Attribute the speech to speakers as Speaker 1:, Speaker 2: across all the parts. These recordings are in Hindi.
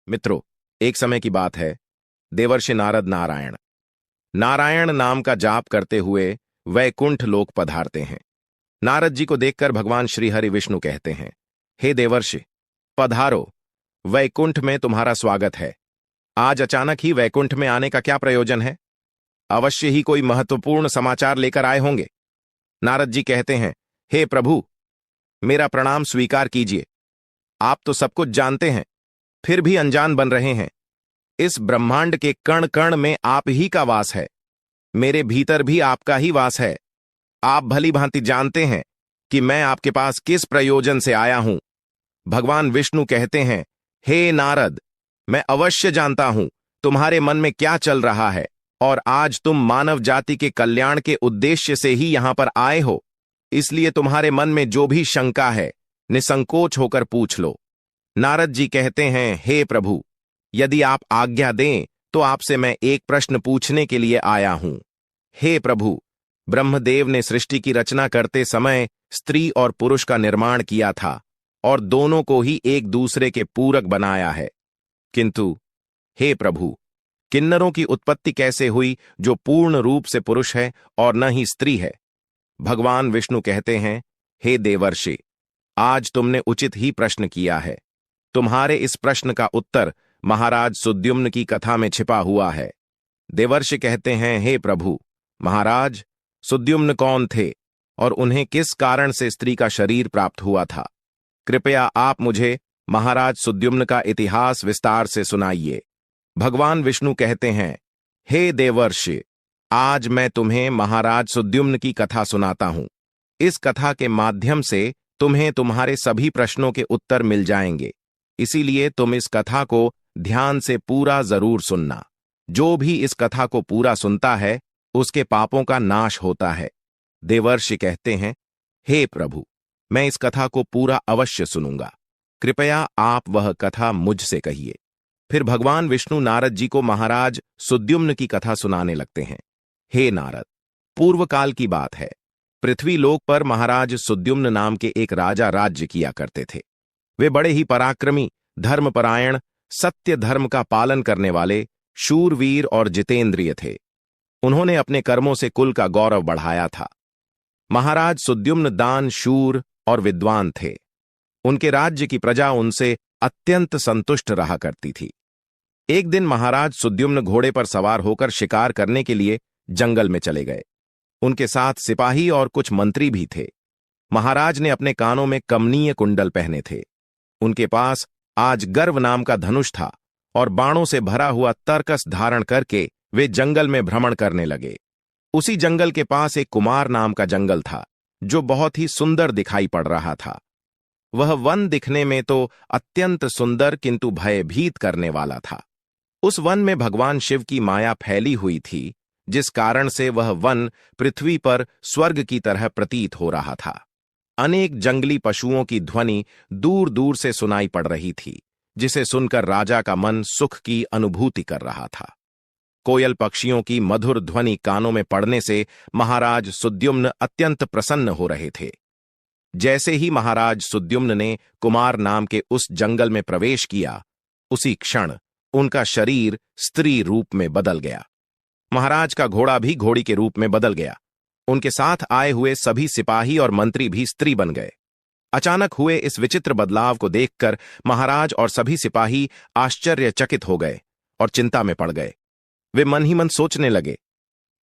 Speaker 1: मित्रों, एक समय की बात है। देवर्षि नारद नारायण नाम का जाप करते हुए वैकुंठ लोक पधारते हैं। नारद जी को देखकर भगवान श्री हरि विष्णु कहते हैं, हे देवर्षि, पधारो, वैकुंठ में तुम्हारा स्वागत है। आज अचानक ही वैकुंठ में आने का क्या प्रयोजन है? अवश्य ही कोई महत्वपूर्ण समाचार लेकर आए होंगे। नारद जी कहते हैं, हे प्रभु, मेरा प्रणाम स्वीकार कीजिए। आप तो सब कुछ जानते हैं, फिर भी अनजान बन रहे हैं। इस ब्रह्मांड के कण कण में आप ही का वास है। मेरे भीतर भी आपका ही वास है। आप भली भांति जानते हैं कि मैं आपके पास किस प्रयोजन से आया हूं। भगवान विष्णु कहते हैं, हे नारद, मैं अवश्य जानता हूं तुम्हारे मन में क्या चल रहा है, और आज तुम मानव जाति के कल्याण के उद्देश्य से ही यहां पर आए हो। इसलिए तुम्हारे मन में जो भी शंका है, निसंकोच होकर पूछ लो। नारद जी कहते हैं, हे प्रभु, यदि आप आज्ञा दें तो आपसे मैं एक प्रश्न पूछने के लिए आया हूं। हे प्रभु, ब्रह्मदेव ने सृष्टि की रचना करते समय स्त्री और पुरुष का निर्माण किया था और दोनों को ही एक दूसरे के पूरक बनाया है। किंतु हे प्रभु, किन्नरों की उत्पत्ति कैसे हुई जो पूर्ण रूप से पुरुष है और न ही स्त्री है? भगवान विष्णु कहते हैं, हे देवर्षि, आज तुमने उचित ही प्रश्न किया है। तुम्हारे इस प्रश्न का उत्तर महाराज सुद्युम्न की कथा में छिपा हुआ है। देवर्षि कहते हैं, हे प्रभु, महाराज सुद्युम्न कौन थे और उन्हें किस कारण से स्त्री का शरीर प्राप्त हुआ था? कृपया आप मुझे महाराज सुद्युम्न का इतिहास विस्तार से सुनाइए। भगवान विष्णु कहते हैं, हे देवर्षि, आज मैं तुम्हें महाराज सुद्युम्न की कथा सुनाता हूं। इस कथा के माध्यम से तुम्हें तुम्हारे सभी प्रश्नों के उत्तर मिल जाएंगे। इसीलिए तुम इस कथा को ध्यान से पूरा जरूर सुनना। जो भी इस कथा को पूरा सुनता है, उसके पापों का नाश होता है। देवर्षि कहते हैं, हे प्रभु, मैं इस कथा को पूरा अवश्य सुनूंगा। कृपया आप वह कथा मुझसे कहिए। फिर भगवान विष्णु नारद जी को महाराज सुद्युम्न की कथा सुनाने लगते हैं। हे नारद, पूर्व काल की बात है। पृथ्वी लोक पर महाराज सुद्युम्न नाम के एक राजा राज्य किया करते थे। वे बड़े ही पराक्रमी, धर्मपरायण, सत्य धर्म का पालन करने वाले, शूरवीर और जितेंद्रिय थे। उन्होंने अपने कर्मों से कुल का गौरव बढ़ाया था। महाराज सुद्युम्न दान, शूर और विद्वान थे। उनके राज्य की प्रजा उनसे अत्यंत संतुष्ट रहा करती थी। एक दिन महाराज सुद्युम्न घोड़े पर सवार होकर शिकार करने के लिए जंगल में चले गए। उनके साथ सिपाही और कुछ मंत्री भी थे। महाराज ने अपने कानों में कमनीय कुंडल पहने थे। उनके पास आज गर्व नाम का धनुष था और बाणों से भरा हुआ तरकस धारण करके वे जंगल में भ्रमण करने लगे। उसी जंगल के पास एक कुमार नाम का जंगल था, जो बहुत ही सुंदर दिखाई पड़ रहा था। वह वन दिखने में तो अत्यंत सुंदर किंतु भयभीत करने वाला था। उस वन में भगवान शिव की माया फैली हुई थी, जिस कारण से वह वन पृथ्वी पर स्वर्ग की तरह प्रतीत हो रहा था। अनेक जंगली पशुओं की ध्वनि दूर दूर से सुनाई पड़ रही थी, जिसे सुनकर राजा का मन सुख की अनुभूति कर रहा था। कोयल पक्षियों की मधुर ध्वनि कानों में पड़ने से महाराज सुद्युम्न अत्यंत प्रसन्न हो रहे थे। जैसे ही महाराज सुद्युम्न ने कुमार नाम के उस जंगल में प्रवेश किया, उसी क्षण उनका शरीर स्त्री रूप में बदल गया। महाराज का घोड़ा भी घोड़ी के रूप में बदल गया। उनके साथ आए हुए सभी सिपाही और मंत्री भी स्त्री बन गए। अचानक हुए इस विचित्र बदलाव को देखकर महाराज और सभी सिपाही आश्चर्यचकित हो गए और चिंता में पड़ गए। वे मन ही मन सोचने लगे,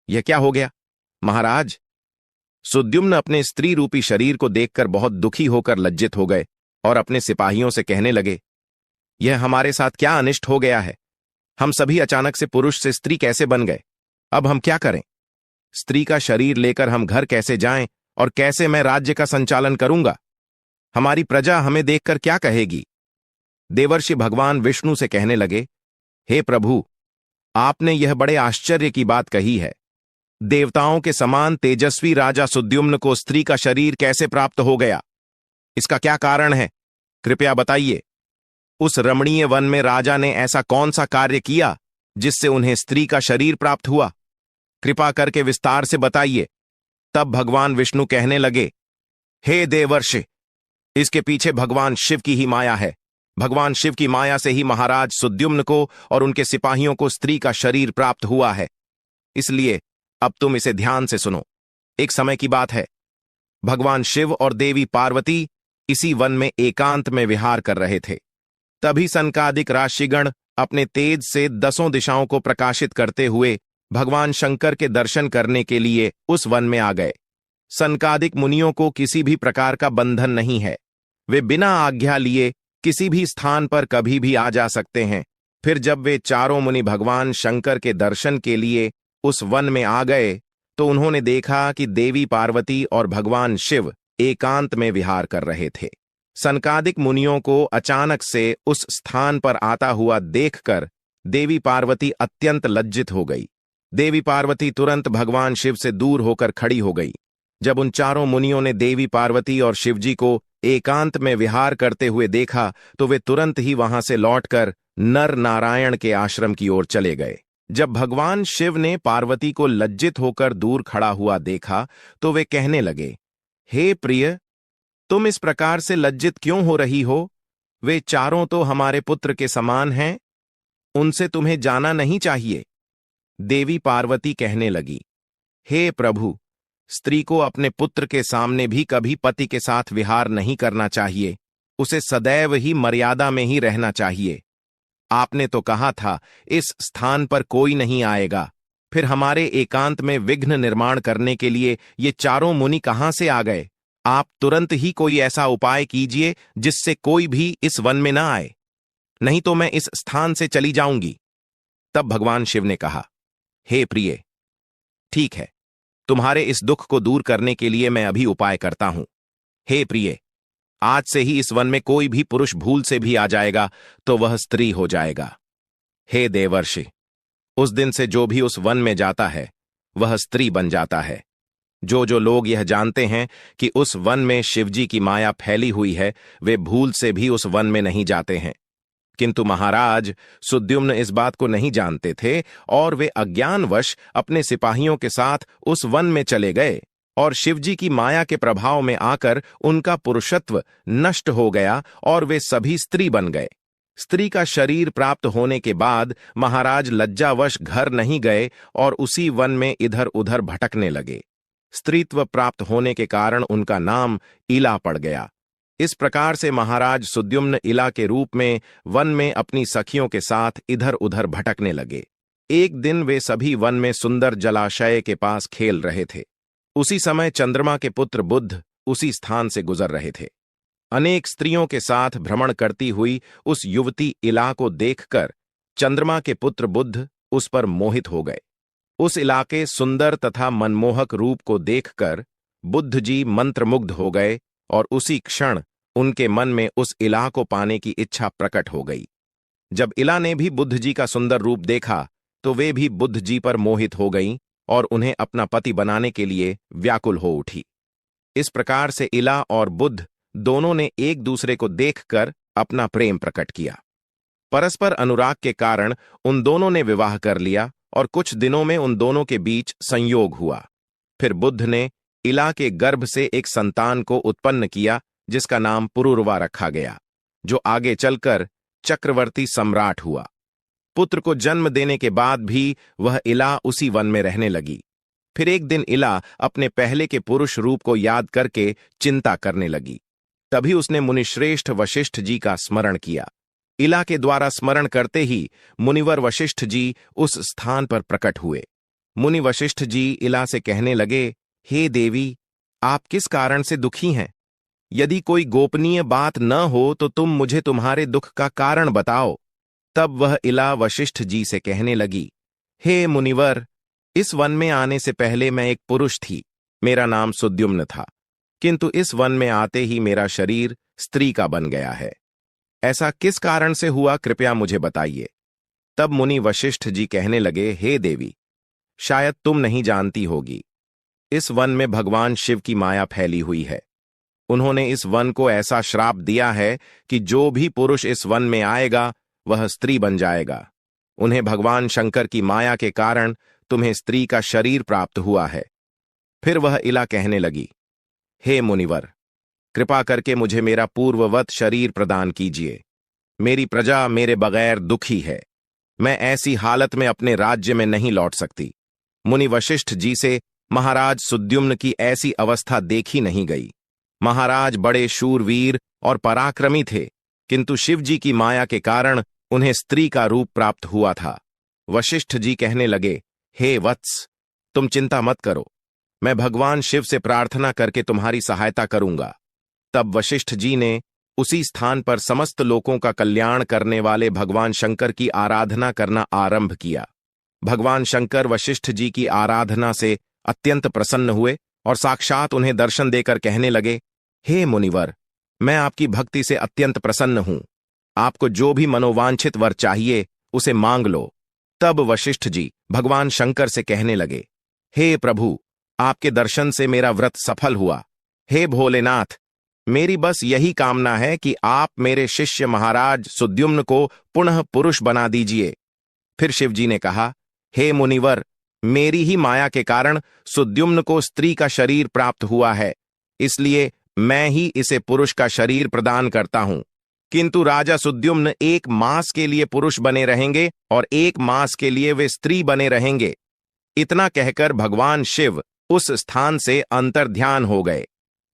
Speaker 1: यह क्या हो गया? महाराज सुद्युम्न अपने स्त्री रूपी शरीर को देखकर बहुत दुखी होकर लज्जित हो गए और अपने सिपाहियों से कहने लगे, यह हमारे साथ क्या अनिष्ट हो गया है? हम सभी अचानक से पुरुष से स्त्री कैसे बन गए? अब हम क्या करें? स्त्री का शरीर लेकर हम घर कैसे जाएं और कैसे मैं राज्य का संचालन करूंगा? हमारी प्रजा हमें देखकर क्या कहेगी? देवर्षि भगवान विष्णु से कहने लगे, हे प्रभु, आपने यह बड़े आश्चर्य की बात कही है। देवताओं के समान तेजस्वी राजा सुद्युम्न को स्त्री का शरीर कैसे प्राप्त हो गया? इसका क्या कारण है? कृपया बताइए। उस रमणीय वन में राजा ने ऐसा कौन सा कार्य किया जिससे उन्हें स्त्री का शरीर प्राप्त हुआ? कृपा करके विस्तार से बताइए। तब भगवान विष्णु कहने लगे, हे देवर्षि, इसके पीछे भगवान शिव की ही माया है। भगवान शिव की माया से ही महाराज सुद्युम्न को और उनके सिपाहियों को स्त्री का शरीर प्राप्त हुआ है। इसलिए अब तुम इसे ध्यान से सुनो। एक समय की बात है, भगवान शिव और देवी पार्वती इसी वन में एकांत में विहार कर रहे थे। तभी सनकादिक राशिगण अपने तेज से 10 दिशाओं को प्रकाशित करते हुए भगवान शंकर के दर्शन करने के लिए उस वन में आ गए। सनकादिक मुनियों को किसी भी प्रकार का बंधन नहीं है। वे बिना आज्ञा लिए किसी भी स्थान पर कभी भी आ जा सकते हैं। फिर जब वे चारों मुनि भगवान शंकर के दर्शन के लिए उस वन में आ गए तो उन्होंने देखा कि देवी पार्वती और भगवान शिव एकांत में विहार कर रहे थे। सनकादिक मुनियों को अचानक से उस स्थान पर आता हुआ देखकर देवी पार्वती अत्यंत लज्जित हो गई। देवी पार्वती तुरंत भगवान शिव से दूर होकर खड़ी हो गई। जब उन चारों मुनियों ने देवी पार्वती और शिवजी को एकांत में विहार करते हुए देखा तो वे तुरंत ही वहां से लौटकर नर नारायण के आश्रम की ओर चले गए। जब भगवान शिव ने पार्वती को लज्जित होकर दूर खड़ा हुआ देखा तो वे कहने लगे, हे प्रिय, तुम इस प्रकार से लज्जित क्यों हो रही हो? वे चारों तो हमारे पुत्र के समान हैं, उनसे तुम्हें जाना नहीं चाहिए। देवी पार्वती कहने लगी, हे प्रभु, स्त्री को अपने पुत्र के सामने भी कभी पति के साथ विहार नहीं करना चाहिए। उसे सदैव ही मर्यादा में ही रहना चाहिए। आपने तो कहा था इस स्थान पर कोई नहीं आएगा, फिर हमारे एकांत में विघ्न निर्माण करने के लिए ये चारों मुनि कहां से आ गए? आप तुरंत ही कोई ऐसा उपाय कीजिए जिससे कोई भी इस वन में न आए, नहीं तो मैं इस स्थान से चली जाऊंगी। तब भगवान शिव ने कहा, हे प्रिय, ठीक है, तुम्हारे इस दुख को दूर करने के लिए मैं अभी उपाय करता हूं। हे प्रिय, आज से ही इस वन में कोई भी पुरुष भूल से भी आ जाएगा तो वह स्त्री हो जाएगा। हे देवर्षि, उस दिन से जो भी उस वन में जाता है वह स्त्री बन जाता है। जो जो लोग यह जानते हैं कि उस वन में शिवजी की माया फैली हुई है, वे भूल से भी उस वन में नहीं जाते हैं। किंतु महाराज सुद्युम्न इस बात को नहीं जानते थे और वे अज्ञानवश अपने सिपाहियों के साथ उस वन में चले गए और शिवजी की माया के प्रभाव में आकर उनका पुरुषत्व नष्ट हो गया और वे सभी स्त्री बन गए। स्त्री का शरीर प्राप्त होने के बाद महाराज लज्जावश घर नहीं गए और उसी वन में इधर उधर भटकने लगे। स्त्रीत्व प्राप्त होने के कारण उनका नाम इला पड़ गया। इस प्रकार से महाराज सुद्युम्न इला के रूप में वन में अपनी सखियों के साथ इधर उधर भटकने लगे। एक दिन वे सभी वन में सुंदर जलाशय के पास खेल रहे थे। उसी समय चंद्रमा के पुत्र बुध उसी स्थान से गुजर रहे थे। अनेक स्त्रियों के साथ भ्रमण करती हुई उस युवती इला को देखकर चंद्रमा के पुत्र बुध उस पर मोहित हो गए। उस इलाके सुंदर तथा मनमोहक रूप को देखकर बुद्ध जी मंत्रमुग्ध हो गए और उसी क्षण उनके मन में उस इला को पाने की इच्छा प्रकट हो गई। जब इला ने भी बुद्ध जी का सुंदर रूप देखा तो वे भी बुद्ध जी पर मोहित हो गईं और उन्हें अपना पति बनाने के लिए व्याकुल हो उठी। इस प्रकार से इला और बुद्ध दोनों ने एक दूसरे को देखकर अपना प्रेम प्रकट किया। परस्पर अनुराग के कारण उन दोनों ने विवाह कर लिया और कुछ दिनों में उन दोनों के बीच संयोग हुआ। फिर बुद्ध ने इला के गर्भ से एक संतान को उत्पन्न किया जिसका नाम पुरुरवा रखा गया, जो आगे चलकर चक्रवर्ती सम्राट हुआ। पुत्र को जन्म देने के बाद भी वह इला उसी वन में रहने लगी। फिर एक दिन इला अपने पहले के पुरुष रूप को याद करके चिंता करने लगी। तभी उसने मुनिश्रेष्ठ वशिष्ठ जी का स्मरण किया। इला के द्वारा स्मरण करते ही मुनिवर वशिष्ठ जी उस स्थान पर प्रकट हुए। मुनि वशिष्ठ जी इला से कहने लगे, हे देवी, आप किस कारण से दुखी हैं? यदि कोई गोपनीय बात न हो तो तुम मुझे तुम्हारे दुख का कारण बताओ। तब वह इला वशिष्ठ जी से कहने लगी, हे मुनिवर, इस वन में आने से पहले मैं एक पुरुष थी। मेरा नाम सुद्युम्न था, किंतु इस वन में आते ही मेरा शरीर स्त्री का बन गया है। ऐसा किस कारण से हुआ, कृपया मुझे बताइए। तब मुनि वशिष्ठ जी कहने लगे, हे देवी, शायद तुम नहीं जानती होगी, इस वन में भगवान शिव की माया फैली हुई है। उन्होंने इस वन को ऐसा श्राप दिया है कि जो भी पुरुष इस वन में आएगा वह स्त्री बन जाएगा। उन्हें भगवान शंकर की माया के कारण तुम्हें स्त्री का शरीर प्राप्त हुआ है। फिर वह इला कहने लगी, हे मुनिवर, कृपा करके मुझे मेरा पूर्ववत शरीर प्रदान कीजिए। मेरी प्रजा मेरे बगैर दुखी है। मैं ऐसी हालत में अपने राज्य में नहीं लौट सकती। मुनि वशिष्ठ जी से महाराज सुद्युम्न की ऐसी अवस्था देखी नहीं गई। महाराज बड़े शूरवीर और पराक्रमी थे, किंतु शिवजी की माया के कारण उन्हें स्त्री का रूप प्राप्त हुआ था। वशिष्ठ जी कहने लगे, हे वत्स, तुम चिंता मत करो, मैं भगवान शिव से प्रार्थना करके तुम्हारी सहायता करूंगा। तब वशिष्ठ जी ने उसी स्थान पर समस्त लोगों का कल्याण करने वाले भगवान शंकर की आराधना करना आरंभ किया। भगवान शंकर वशिष्ठ जी की आराधना से अत्यंत प्रसन्न हुए और साक्षात उन्हें दर्शन देकर कहने लगे, हे मुनिवर, मैं आपकी भक्ति से अत्यंत प्रसन्न हूं। आपको जो भी मनोवांछित वर चाहिए उसे मांग लो। तब वशिष्ठ जी भगवान शंकर से कहने लगे, हे प्रभु, आपके दर्शन से मेरा व्रत सफल हुआ। हे भोलेनाथ, मेरी बस यही कामना है कि आप मेरे शिष्य महाराज सुद्युम्न को पुनः पुरुष बना दीजिए। फिर शिवजी ने कहा, हे मुनिवर, मेरी ही माया के कारण सुद्युम्न को स्त्री का शरीर प्राप्त हुआ है, इसलिए मैं ही इसे पुरुष का शरीर प्रदान करता हूं। किंतु राजा सुद्युम्न 1 मास के लिए पुरुष बने रहेंगे और 1 मास के लिए वे स्त्री बने रहेंगे। इतना कहकर भगवान शिव उस स्थान से अंतर्ध्यान हो गए।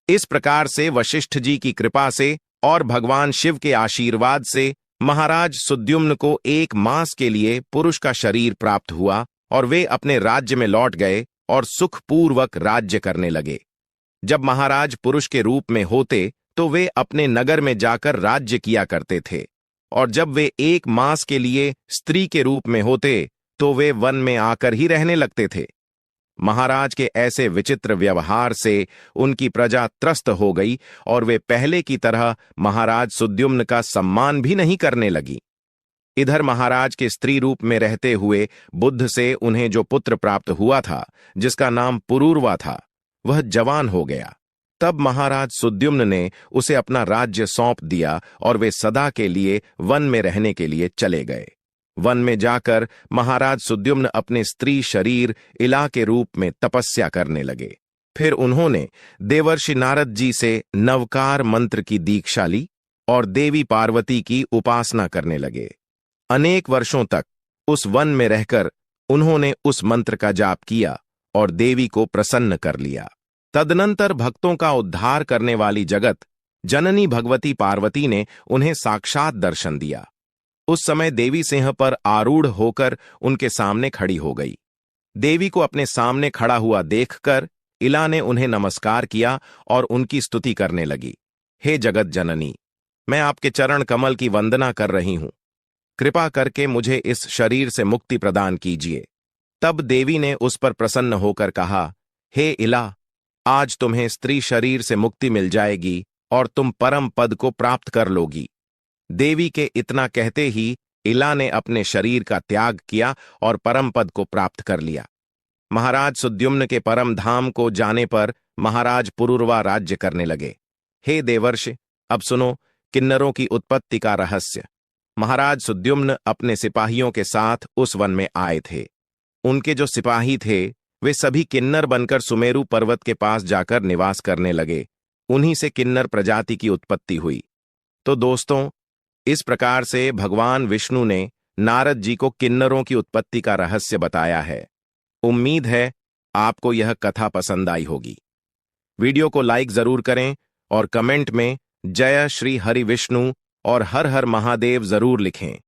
Speaker 1: इस प्रकार से वशिष्ठ जी की कृपा से और भगवान शिव के आशीर्वाद से महाराज सुद्युम्न को 1 मास के लिए पुरुष का शरीर प्राप्त हुआ और वे अपने राज्य में लौट गए और सुखपूर्वक राज्य करने लगे। जब महाराज पुरुष के रूप में होते तो वे अपने नगर में जाकर राज्य किया करते थे, और जब वे 1 मास के लिए स्त्री के रूप में होते तो वे वन में आकर ही रहने लगते थे। महाराज के ऐसे विचित्र व्यवहार से उनकी प्रजा त्रस्त हो गई और वे पहले की तरह महाराज सुद्युम्न का सम्मान भी नहीं करने लगी। इधर महाराज के स्त्री रूप में रहते हुए बुद्ध से उन्हें जो पुत्र प्राप्त हुआ था, जिसका नाम पुरूरवा था, वह जवान हो गया। तब महाराज सुद्युम्न ने उसे अपना राज्य सौंप दिया और वे सदा के लिए वन में रहने के लिए चले गए। वन में जाकर महाराज सुद्युम्न अपने स्त्री शरीर इला के रूप में तपस्या करने लगे। फिर उन्होंने देवर्षि नारद जी से नवकार मंत्र की दीक्षा ली और देवी पार्वती की उपासना करने लगे। अनेक वर्षों तक उस वन में रहकर उन्होंने उस मंत्र का जाप किया और देवी को प्रसन्न कर लिया। तदनंतर भक्तों का उद्धार करने वाली जगत जननी भगवती पार्वती ने उन्हें साक्षात दर्शन दिया। उस समय देवी सिंह पर आरूढ़ होकर उनके सामने खड़ी हो गई। देवी को अपने सामने खड़ा हुआ देखकर इला ने उन्हें नमस्कार किया और उनकी स्तुति करने लगी। हे जगत जननी, मैं आपके चरण कमल की वंदना कर रही हूं। कृपा करके मुझे इस शरीर से मुक्ति प्रदान कीजिए। तब देवी ने उस पर प्रसन्न होकर कहा, हे इला, आज तुम्हें स्त्री शरीर से मुक्ति मिल जाएगी और तुम परम पद को प्राप्त कर लोगी। देवी के इतना कहते ही इला ने अपने शरीर का त्याग किया और परम पद को प्राप्त कर लिया। महाराज सुद्युम्न के परम धाम को जाने पर महाराज पुरूरवा राज्य करने लगे। हे देवर्षि, अब सुनो किन्नरों की उत्पत्ति का रहस्य। महाराज सुद्युम्न अपने सिपाहियों के साथ उस वन में आए थे। उनके जो सिपाही थे वे सभी किन्नर बनकर सुमेरु पर्वत के पास जाकर निवास करने लगे। उन्हीं से किन्नर प्रजाति की उत्पत्ति हुई। तो दोस्तों, इस प्रकार से भगवान विष्णु ने नारद जी को किन्नरों की उत्पत्ति का रहस्य बताया है। उम्मीद है आपको यह कथा पसंद आई होगी। वीडियो को लाइक जरूर करें और कमेंट में जय श्री हरि विष्णु और हर हर महादेव जरूर लिखें।